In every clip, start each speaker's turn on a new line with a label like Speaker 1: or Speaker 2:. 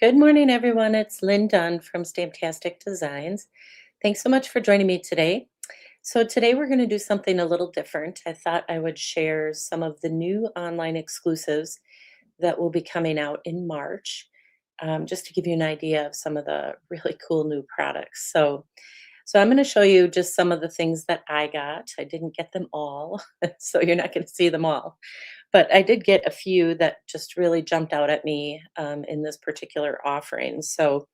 Speaker 1: Good morning, everyone. It's Lynn Dunn from Stamptastic Designs. Thanks so much for joining me today. So today we're going to do something a little different. I thought I would share some of the new online exclusives that will be coming out in March, just to give you an idea of some of the really cool new products. So I'm going to show you just some of the things that I got. I didn't get them all, so you're not going to see them all. But I did get a few that just really jumped out at me in this particular offering. So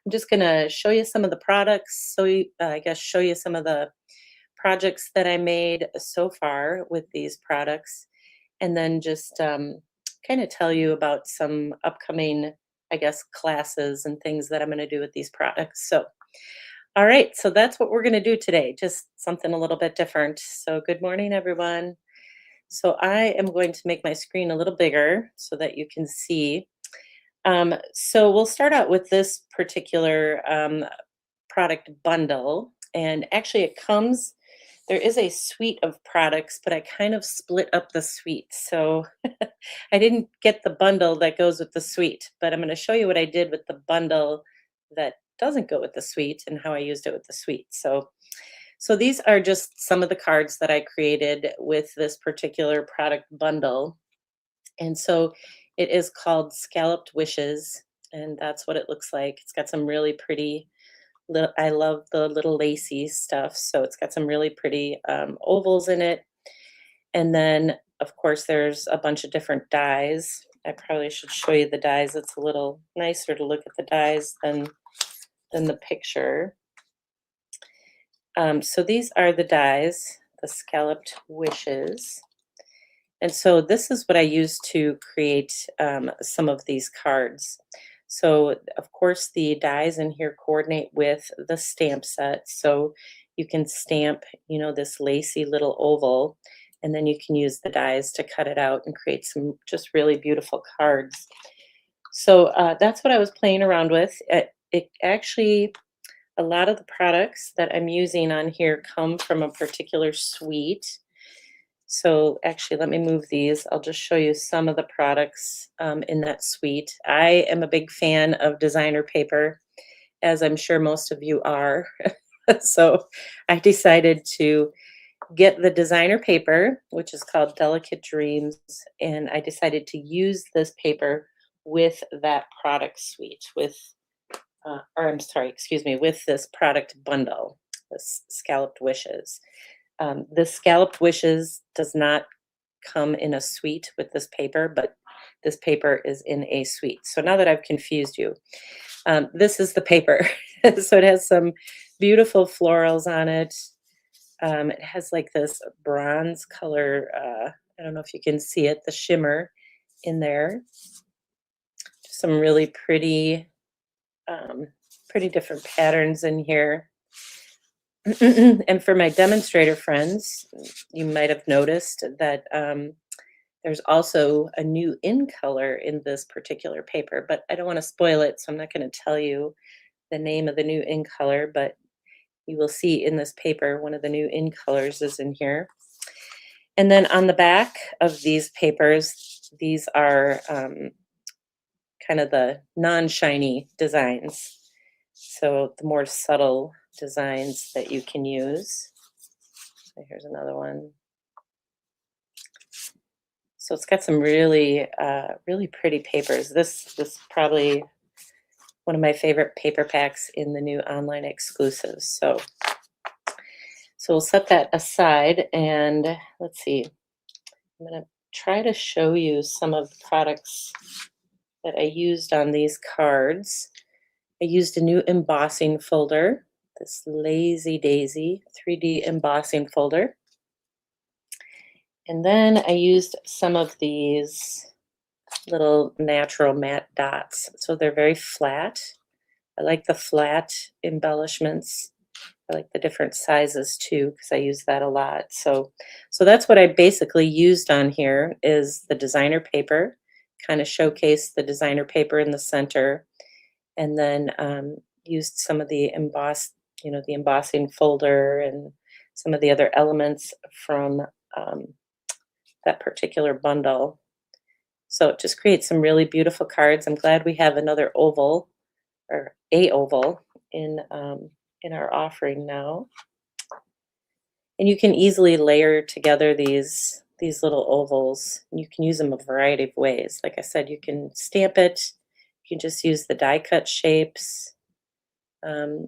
Speaker 1: I'm just going to show you some of the products. I guess show you some of the projects that I made so far with these products, and then just kind of tell you about some upcoming, I guess, classes and things that I'm going to do with these products. So, all right, so that's what we're going to do today, just something a little bit different. So, good morning, everyone. So I am going to make my screen a little bigger so that you can see. So we'll start out with this particular product bundle. And actually there is a suite of products, but I kind of split up the suite. So I didn't get the bundle that goes with the suite, but I'm going to show you what I did with the bundle that doesn't go with the suite and how I used it with the suite. So these are just some of the cards that I created with this particular product bundle. And so it is called Scalloped Wishes, and that's what it looks like. It's got some really pretty little, I love the little lacy stuff. So it's got some really pretty ovals in it. And then, of course, there's a bunch of different dies. I probably should show you the dies. It's a little nicer to look at the dies than the picture. So these are the dies, the Scalloped Wishes. And so this is what I use to create some of these cards. So of course the dies in here coordinate with the stamp set. So you can stamp, this lacy little oval, and then you can use the dies to cut it out and create some just really beautiful cards. So that's what I was playing around with. It actually, a lot of the products that I'm using on here come from a particular suite. So actually, let me move these. I'll just show you some of the products in that suite. I am a big fan of designer paper, as I'm sure most of you are. So I decided to get the designer paper, which is called Delicate Dreams, and I decided to use this paper with that product suite, or I'm sorry, excuse me, with this product bundle, this Scalloped Wishes. This Scalloped Wishes does not come in a suite with this paper, but this paper is in a suite. So now that I've confused you, this is the paper. So it has some beautiful florals on it. It has like this bronze color, I don't know if you can see it, the shimmer in there. Just some really pretty different patterns in here. And for my demonstrator friends, you might have noticed that there's also a new in color in this particular paper, but I don't want to spoil it, so I'm not going to tell you the name of the new in color, but you will see in this paper one of the new in colors is in here. And then on the back of these papers, these are kind of the non-shiny designs. So the more subtle designs that you can use. So here's another one. So it's got some really, really pretty papers. This is probably one of my favorite paper packs in the new online exclusives. So we'll set that aside, and let's see. I'm going to try to show you some of the products that I used on these cards. I used a new embossing folder, this Lazy Daisy 3D embossing folder. And then I used some of these little natural matte dots. So they're very flat. I like the flat embellishments. I like the different sizes too, because I use that a lot. So that's what I basically used on here is the designer paper, kind of showcase the designer paper in the center, and then used some of the the embossing folder and some of the other elements from that particular bundle. So it just creates some really beautiful cards. I'm glad we have another oval or a oval in our offering now. And you can easily layer together these little ovals. You can use them a variety of ways. Like I said, you can stamp it. You can just use the die cut shapes.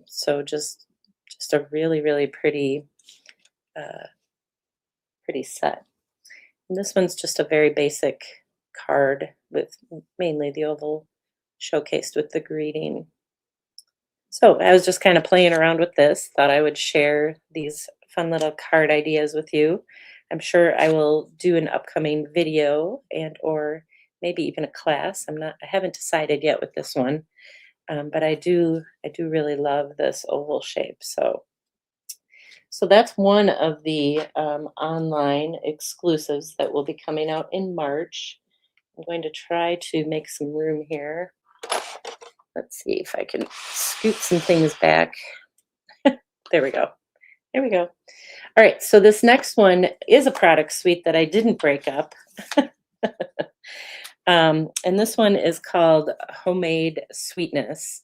Speaker 1: So just a really really uh, pretty set. And this one's just a very basic card with mainly the oval showcased with the greeting. So I was just kind of playing around with this, thought I would share these fun little card ideas with you. I'm sure I will do an upcoming video and or maybe even a class. I haven't decided yet with this one, but I do really love this oval shape. So that's one of the online exclusives that will be coming out in March. I'm going to try to make some room here. Let's see if I can scoot some things back. There we go. There we go. All right, so this next one is a product suite that I didn't break up. And this one is called Homemade Sweetness.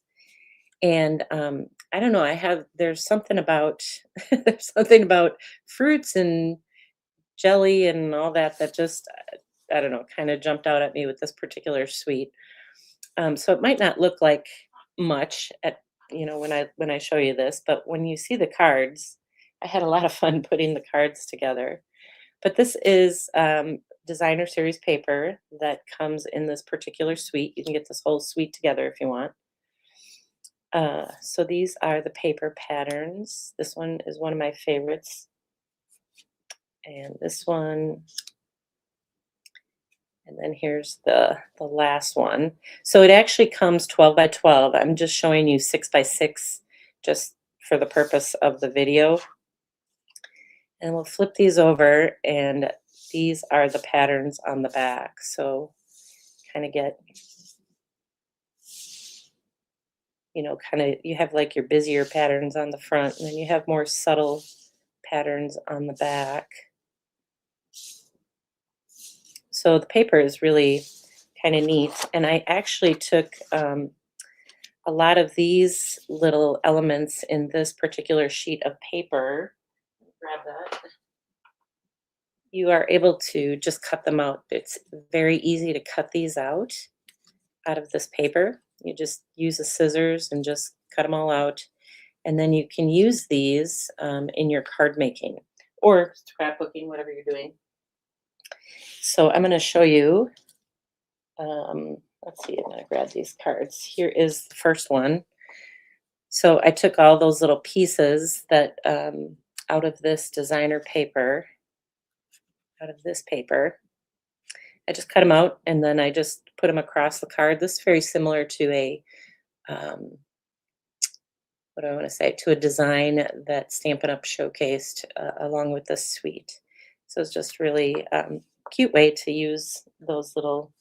Speaker 1: And I don't know, there's something about there's something about fruits and jelly and all that that just I don't know, kind of jumped out at me with this particular sweet. So it might not look like much at when I show you this, but when you see the cards, I had a lot of fun putting the cards together. But this is designer series paper that comes in this particular suite. You can get this whole suite together if you want. So these are the paper patterns. This one is one of my favorites, and this one, and then here's the last one. So it actually comes 12 by 12. I'm just showing you 6 by 6 just for the purpose of the video. And we'll flip these over, and these are the patterns on the back. So kind of get, kind of you have like your busier patterns on the front, and then you have more subtle patterns on the back. So the paper is really kind of neat. And I actually took a lot of these little elements in this particular sheet of paper. Grab that. You are able to just cut them out. It's very easy to cut these out of this paper. You just use the scissors and just cut them all out. And then you can use these in your card making or scrapbooking, whatever you're doing. So I'm going to show you. Let's see, I'm going to grab these cards. Here is the first one. So I took all those little pieces that out of this designer paper, out of this paper. I just cut them out and then I just put them across the card. This is very similar to um, what do I want to say, to a design that Stampin' Up! Showcased along with this suite. So it's just really cute way to use those little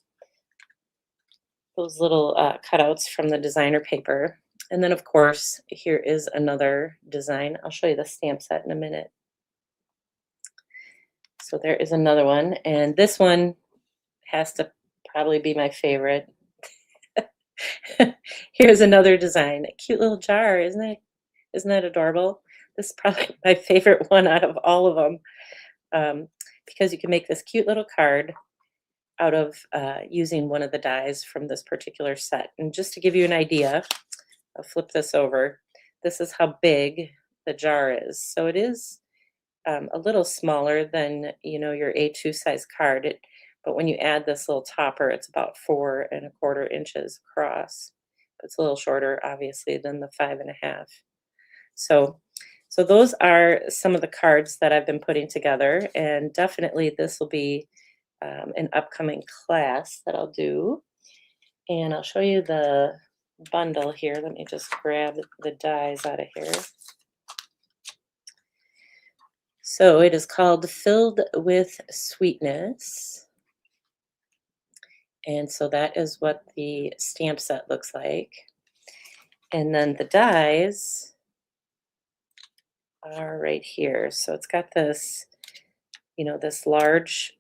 Speaker 1: cutouts from the designer paper. And then, of course, here is another design. I'll show you the stamp set in a minute. So there is another one, and this one has to probably be my favorite. Here's another design. A cute little jar, isn't it? Isn't that adorable? This is probably my favorite one out of all of them because you can make this cute little card out of using one of the dies from this particular set. And just to give you an idea, I'll flip this over. This is how big the jar is. So it is a little smaller than your A2 size card. But when you add this little topper, it's about 4¼ inches across. It's a little shorter, obviously, than the 5½. So, so those are some of the cards that I've been putting together, and definitely this will be an upcoming class that I'll do. And I'll show you the bundle here. Let me just grab the dies out of here. So it is called Filled with Sweetness. And so that is what the stamp set looks like. And then the dies are right here. So it's got this, this large,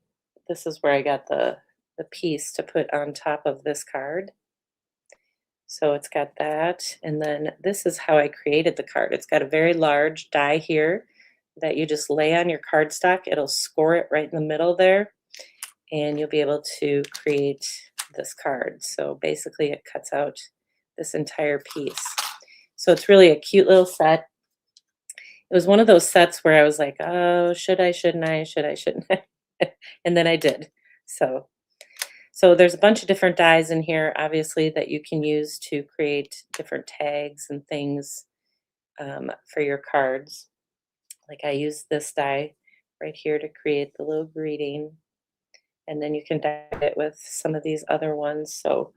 Speaker 1: this is where I got the the piece to put on top of this card. So it's got that, and then this is how I created the card. It's got a very large die here that you just lay on your cardstock. It'll score it right in the middle there, and you'll be able to create this card. So basically it cuts out this entire piece. So it's really a cute little set. It was one of those sets where I was like, oh, should I, shouldn't I, should I, shouldn't I? And then I did. So there's a bunch of different dies in here, obviously, that you can use to create different tags and things for your cards. Like I used this die right here to create the little greeting. And then you can dye it with some of these other ones. So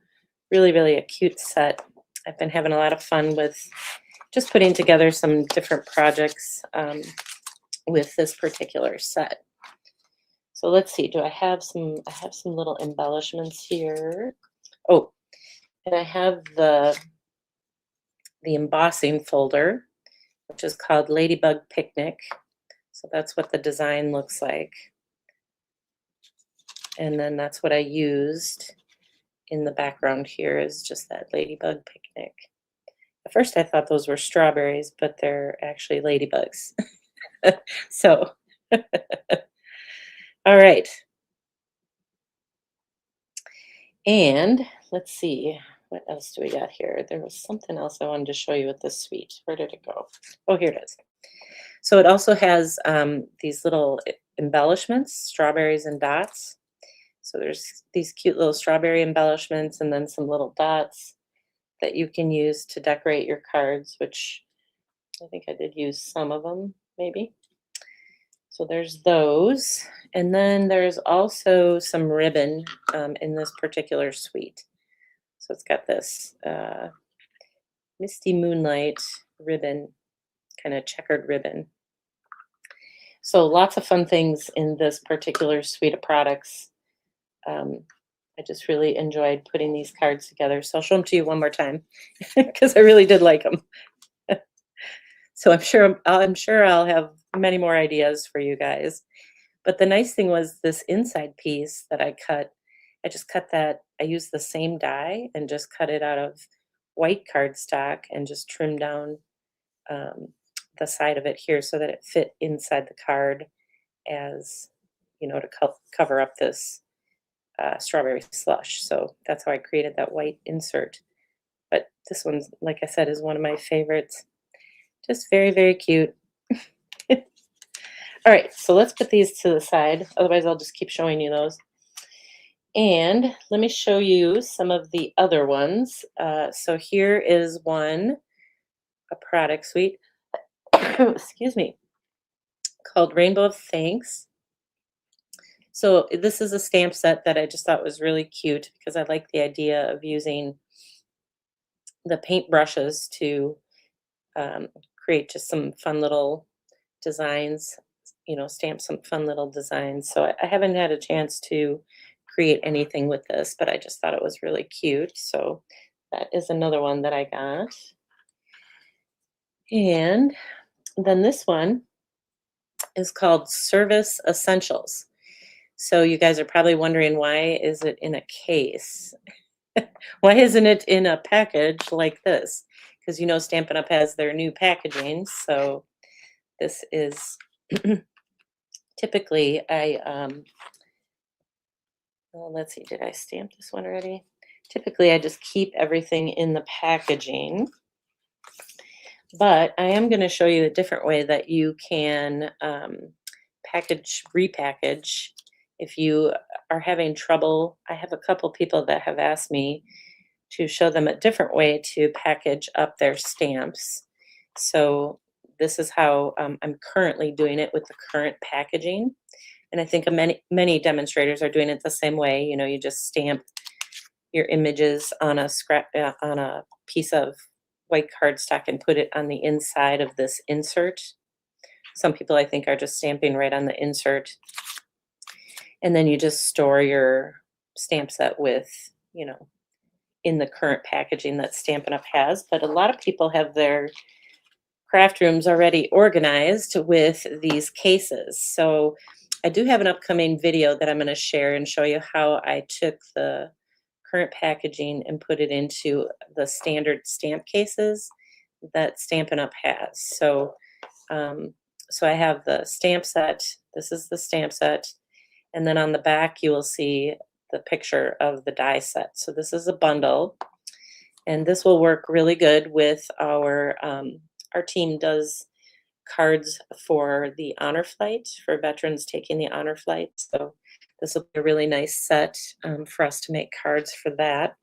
Speaker 1: really, really a cute set. I've been having a lot of fun with just putting together some different projects with this particular set. So let's see, I have some little embellishments here. Oh, and I have the embossing folder, which is called Ladybug Picnic. So that's what the design looks like. And then that's what I used in the background here is just that Ladybug Picnic. At first I thought those were strawberries, but they're actually ladybugs. So, all right. And let's see, what else do we got here? There was something else I wanted to show you with this suite. Where did it go? Oh, here it is. So it also has these little embellishments, strawberries and dots. So there's these cute little strawberry embellishments and then some little dots that you can use to decorate your cards, which I think I did use some of them, maybe. So there's those. And then there's also some ribbon in this particular suite. So it's got this Misty Moonlight ribbon, kind of checkered ribbon. So lots of fun things in this particular suite of products. I just really enjoyed putting these cards together. So I'll show them to you one more time because I really did like them. So I'm sure I'll have many more ideas for you guys. But the nice thing was this inside piece that I cut, I just cut that, I used the same die and just cut it out of white cardstock and just trimmed down the side of it here so that it fit inside the card as, you know, to cover up this strawberry slush. So that's how I created that white insert. But this one's, like I said, is one of my favorites. Just very, very cute. All right, so let's put these to the side. Otherwise, I'll just keep showing you those. And let me show you some of the other ones. So here is one, a product suite, excuse me, called Rainbow of Thanks. So this is a stamp set that I just thought was really cute because I like the idea of using the paint brushes to create just some fun little designs, you know, stamp some fun little designs. So I haven't had a chance to create anything with this, but I just thought it was really cute. So that is another one that I got. And then this one is called Service Essentials. So you guys are probably wondering, why is it in a case? Why isn't it in a package like this? Because you know Stampin' Up! Has their new packaging. So this is typically well, let's see, did I stamp this one already? Typically I just keep everything in the packaging. But I am going to show you a different way that you can repackage if you are having trouble. I have a couple people that have asked me to show them a different way to package up their stamps. So this is how I'm currently doing it with the current packaging. And I think many demonstrators are doing it the same way. You know, you just stamp your images on a piece of white cardstock and put it on the inside of this insert. Some people, I think, are just stamping right on the insert. And then you just store your stamp set with, you know, in the current packaging that Stampin' Up! Has. But a lot of people have their craft rooms already organized with these cases. So I do have an upcoming video that I'm going to share and show you how I took the current packaging and put it into the standard stamp cases that Stampin' Up! Has. Um, so I have the stamp set. This is the stamp set. And then on the back, you will see the picture of the die set. So this is a bundle. And this will work really good with our team does cards for the honor flight, for veterans taking the honor flight. So this will be a really nice set for us to make cards for that.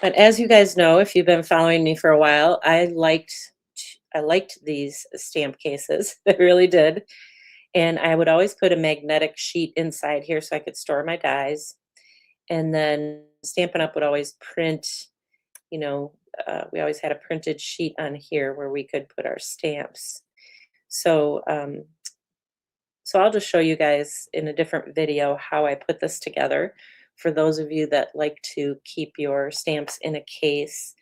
Speaker 1: But as you guys know, if you've been following me for a while, I liked these stamp cases. I really did. And I would always put a magnetic sheet inside here so I could store my dies. And then Stampin' Up! Would always print, you know, we always had a printed sheet on here where we could put our stamps. So, so I'll just show you guys in a different video how I put this together. For those of you that like to keep your stamps in a case,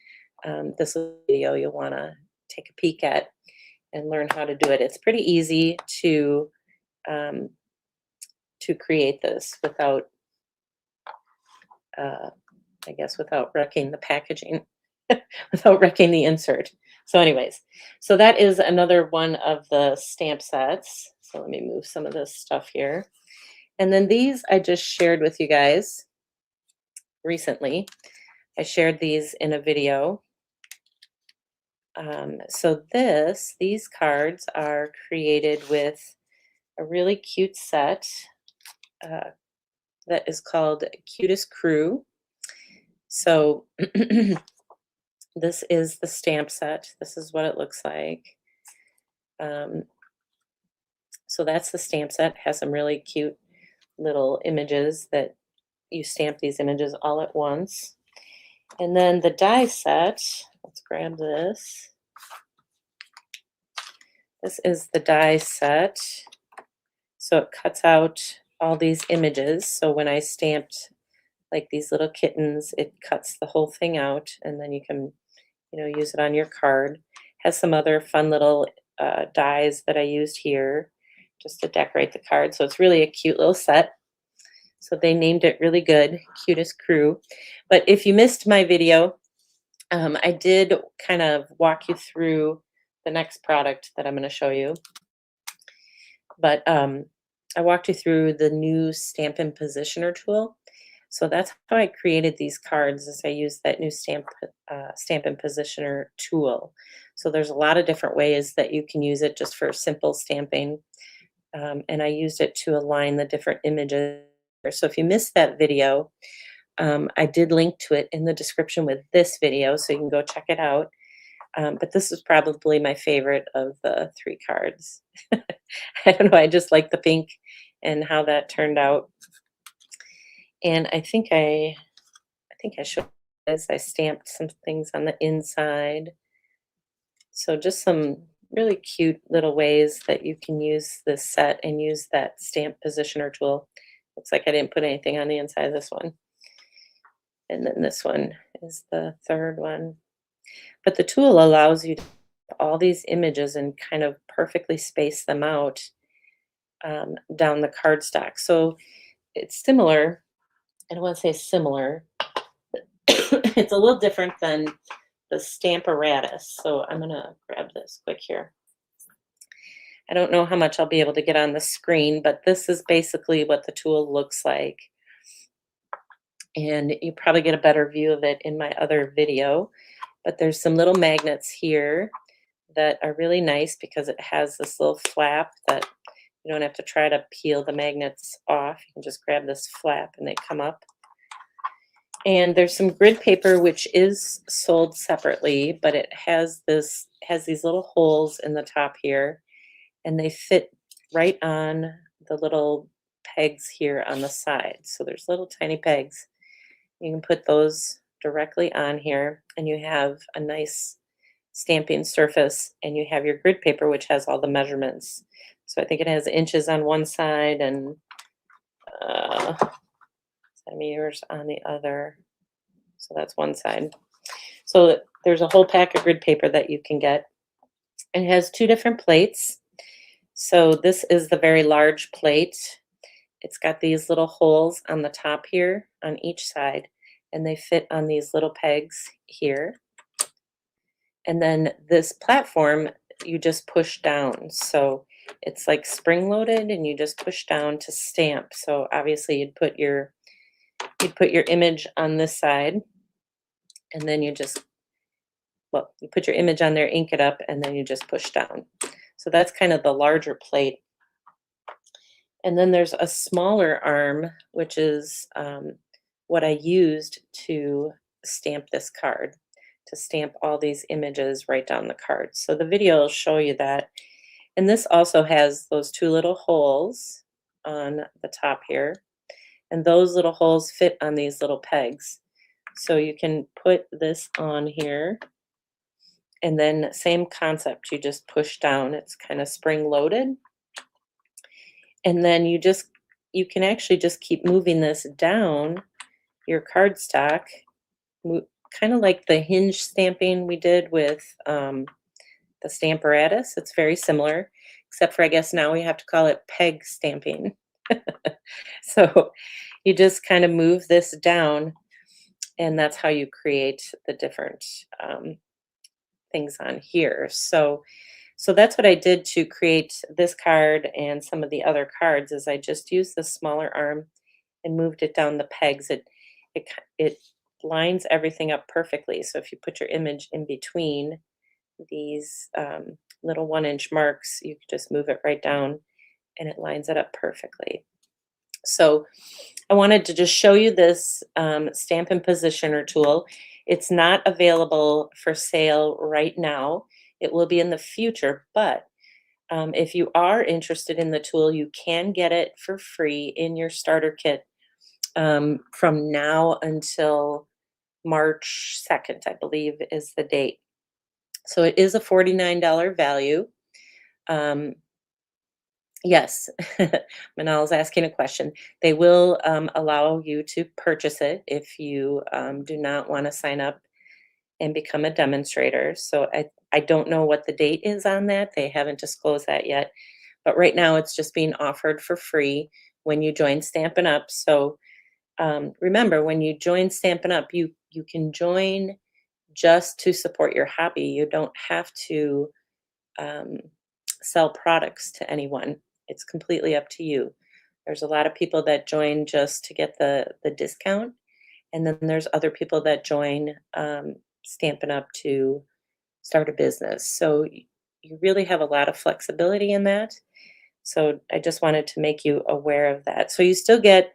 Speaker 1: this is a video you'll want to take a peek at and learn how to do it. It's pretty easy to create this without, I guess, without wrecking the packaging, without wrecking the insert. So anyways, so that is another one of the stamp sets. So let me move some of this stuff here. And then these I just shared with you guys recently. I shared these in a video. So these cards are created with a really cute set that is called Cutest Crew. So this is the stamp set. This is what it looks like. So that's the stamp set. It has some really cute little images that you stamp these images all at once. And then the die set, let's grab this. This is the die set. So it cuts out all these images. So when I stamped like these little kittens, it cuts the whole thing out, and then you can, use it on your card. Has some other fun little dies that I used here just to decorate the card. So it's really a cute little set. So they named it really good, Cutest Crew. But if you missed my video, I did kind of walk you through the next product that I'm going to show you. But I walked you through the new Stampin' Positioner tool. So that's how I created these cards, is I used that new Stampin' Positioner tool. So there's a lot of different ways that you can use it just for simple stamping. And I used it to align the different images. So if you missed that video, I did link to it in the description with this video, so you can go check it out. But this is probably my favorite of the 3 cards. I don't know, I just like the pink and how that turned out. And I think I showed this. I stamped some things on the inside. So just some really cute little ways that you can use this set and use that stamp positioner tool. Looks like I didn't put anything on the inside of this one. And then this one is the third one. But the tool allows you to have all these images and kind of perfectly space them out down the cardstock. So it's similar. I don't want to say similar. It's a little different than the Stamparatus. So I'm going to grab this quick here. I don't know how much I'll be able to get on the screen, but this is basically what the tool looks like. And you probably get a better view of it in my other video. But there's some little magnets here that are really nice because it has this little flap that you don't have to try to peel the magnets off. You can just grab this flap and they come up. And there's some grid paper which is sold separately, but it has these little holes in the top here, and they fit right on the little pegs here on the side. So there's little tiny pegs. You can put those directly on here, and you have a nice stamping surface, and you have your grid paper which has all the measurements. So I think it has inches on one side and centimeters on the other. So that's one side. So there's a whole pack of grid paper that you can get. And it has 2 different plates. So this is the very large plate. It's got these little holes on the top here on each side, and they fit on these little pegs here. And then this platform, you just push down. So it's like spring loaded and you just push down to stamp. So obviously you'd put your image on this side and then you put your image on there, ink it up, and then you just push down. So that's kind of the larger plate. And then there's a smaller arm, which is what I used to stamp this card, to stamp all these images right down the card. So the video will show you that. And this also has those two little holes on the top here. And those little holes fit on these little pegs. So you can put this on here. And then same concept, you just push down. It's kind of spring loaded. And then you can actually just keep moving this down your cardstock, kind of like the hinge stamping we did with the Stamparatus. It's very similar, except for I guess now we have to call it peg stamping. So you just kind of move this down, and that's how you create the different things on here. So that's what I did to create this card and some of the other cards is I just used the smaller arm and moved it down the pegs. It lines everything up perfectly. So if you put your image in between these little 1-inch marks, you can just move it right down and it lines it up perfectly. So I wanted to just show you this Stampin' Positioner tool. It's not available for sale right now. It will be in the future, but if you are interested in the tool, you can get it for free in your starter kit from now until March 2nd, I believe is the date. So it is a $49 value. Yes, Manal's asking a question. They will allow you to purchase it if you do not want to sign up and become a demonstrator. So I don't know what the date is on that. They haven't disclosed that yet. But right now it's just being offered for free when you join Stampin' Up. So remember, when you join Stampin' Up, you can join just to support your hobby. You don't have to um, sell products to anyone. It's completely up to you. There's a lot of people that join just to get the discount, and then there's other people that join Stampin' Up to start a business. So you really have a lot of flexibility in that. So I just wanted to make you aware of that. So you still get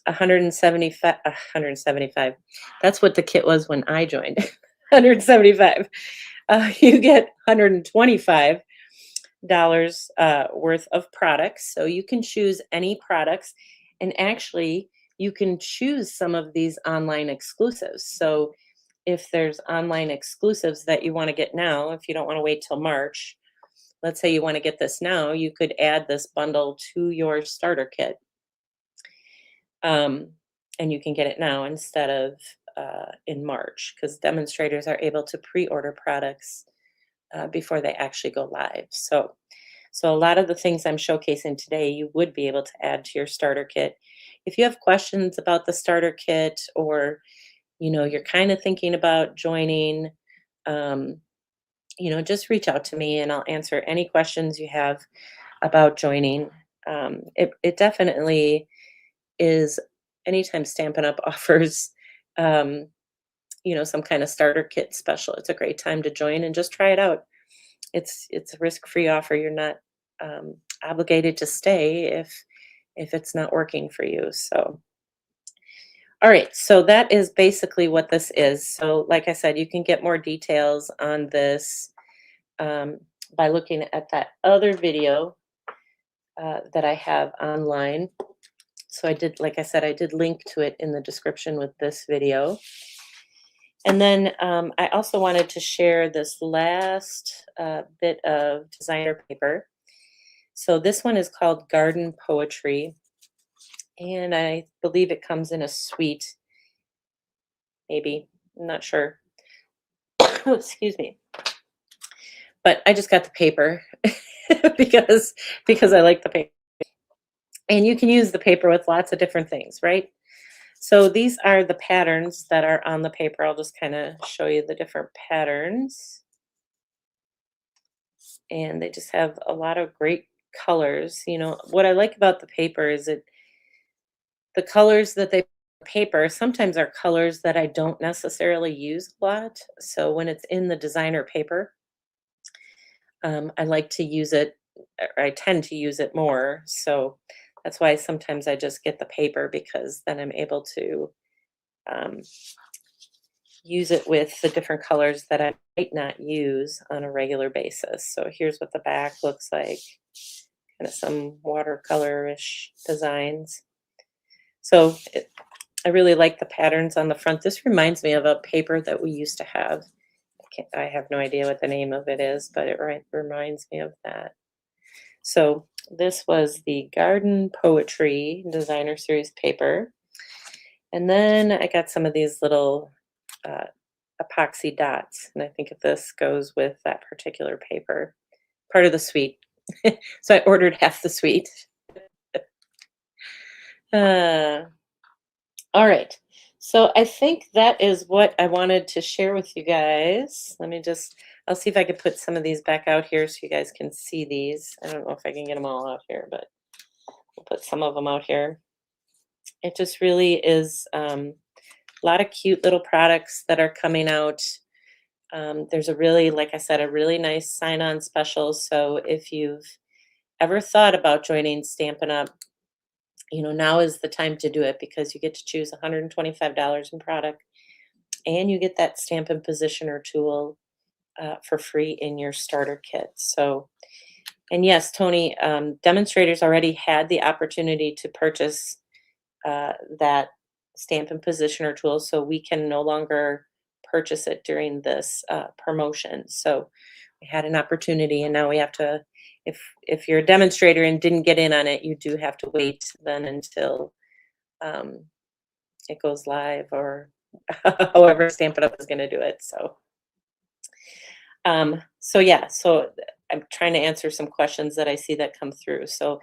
Speaker 1: 175, 175. That's what the kit was when I joined. 175. You get $125 worth of products. So you can choose any products, and actually you can choose some of these online exclusives. So if there's online exclusives that you want to get now, if you don't want to wait till March, let's say you want to get this now, you could add this bundle to your starter kit. And you can get it now instead of in March, because demonstrators are able to pre-order products before they actually go live. So a lot of the things I'm showcasing today, you would be able to add to your starter kit. If you have questions about the starter kit, or you're kind of thinking about joining, um, just reach out to me and I'll answer any questions you have about joining. It definitely is, anytime Stampin' Up offers, um, some kind of starter kit special, it's a great time to join and just try it out. It's a risk-free offer. You're not obligated to stay if it's not working for you. So, all right. So that is basically what this is. So, like I said, you can get more details on this um, by looking at that other video that I have online. So I did, like I said, I did link to it in the description with this video. And then I also wanted to share this last bit of designer paper. So this one is called Garden Poetry, and I believe it comes in a suite, maybe, I'm not sure. Excuse me. But I just got the paper because I like the paper. And you can use the paper with lots of different things, right? So these are the patterns that are on the paper. I'll just kind of show you the different patterns. And they just have a lot of great colors. You know, what I like about the paper is the colors that they paper sometimes are colors that I don't necessarily use a lot. So when it's in the designer paper, I like to use it, or I tend to use it more. So that's why sometimes I just get the paper because then I'm able to um, use it with the different colors that I might not use on a regular basis. So here's what the back looks like, kind of some watercolor-ish designs. So I really like the patterns on the front. This reminds me of a paper that we used to have. I have no idea what the name of it is, but it reminds me of that. So this was the Garden Poetry Designer Series paper. And then I got some of these little uh, epoxy dots. And I think if this goes with that particular paper, part of the suite. So I ordered half the suite. Uh, all right. So I think that is what I wanted to share with you guys. I'll see if I could put some of these back out here so you guys can see these. I don't know if I can get them all out here, but we'll put some of them out here. It just really is a lot of cute little products that are coming out. There's a really, like I said, a really nice sign-on special. So if you've ever thought about joining Stampin' Up, you know, now is the time to do it because you get to choose $125 in product and you get that Stampin' Positioner tool for free in your starter kit. So, and yes, Tony, demonstrators already had the opportunity to purchase that Stampin' Positioner tool, so we can no longer purchase it during this promotion. So we had an opportunity, and now we have to. If you're a demonstrator and didn't get in on it, you do have to wait then until um, it goes live, or however Stampin' Up is going to do it. So yeah, so I'm trying to answer some questions that I see that come through. So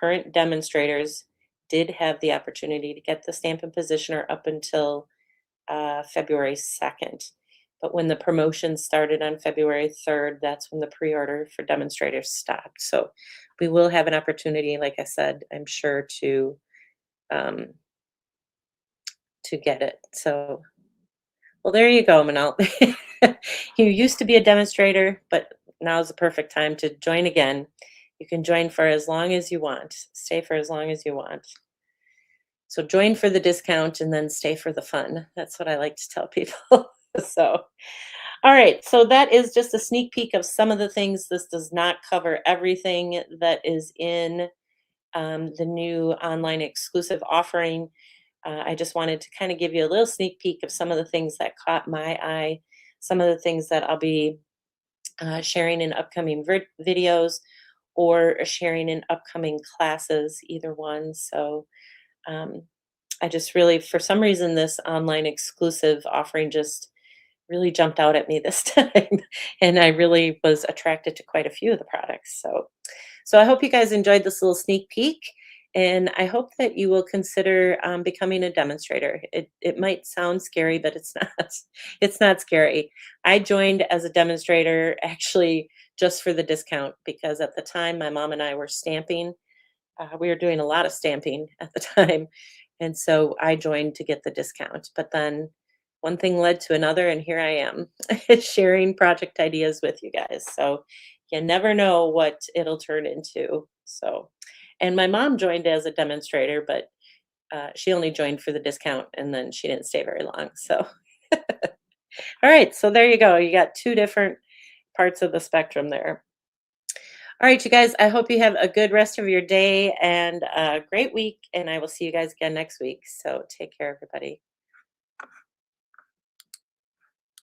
Speaker 1: current demonstrators did have the opportunity to get the Stampin' Positioner up until February 2nd. But when the promotion started on February 3rd, that's when the pre-order for demonstrators stopped. So we will have an opportunity, like I said, I'm sure um, to get it. So, well, there you go, Manal. You used to be a demonstrator, but now's the perfect time to join again. You can join for as long as you want, stay for as long as you want. So join for the discount and then stay for the fun. That's what I like to tell people. So, all right. So that is just a sneak peek of some of the things. This does not cover everything that is in the new online exclusive offering. I just wanted to kind of give you a little sneak peek of some of the things that caught my eye, some of the things that I'll be sharing in upcoming videos or sharing in upcoming classes, either one. So um, I just really, for some reason, this online exclusive offering just really jumped out at me this time. And I really was attracted to quite a few of the products. So I hope you guys enjoyed this little sneak peek. And I hope that you will consider becoming a demonstrator. It might sound scary, but it's not. It's not scary. I joined as a demonstrator actually just for the discount because at the time my mom and I were stamping. We were doing a lot of stamping at the time, and so I joined to get the discount. But then one thing led to another, and here I am sharing project ideas with you guys. So you never know what it'll turn into. So, and my mom joined as a demonstrator, but she only joined for the discount, and then she didn't stay very long. So, all right, so there you go. You got two different parts of the spectrum there. All right, you guys, I hope you have a good rest of your day and a great week, and I will see you guys again next week. So take care, everybody.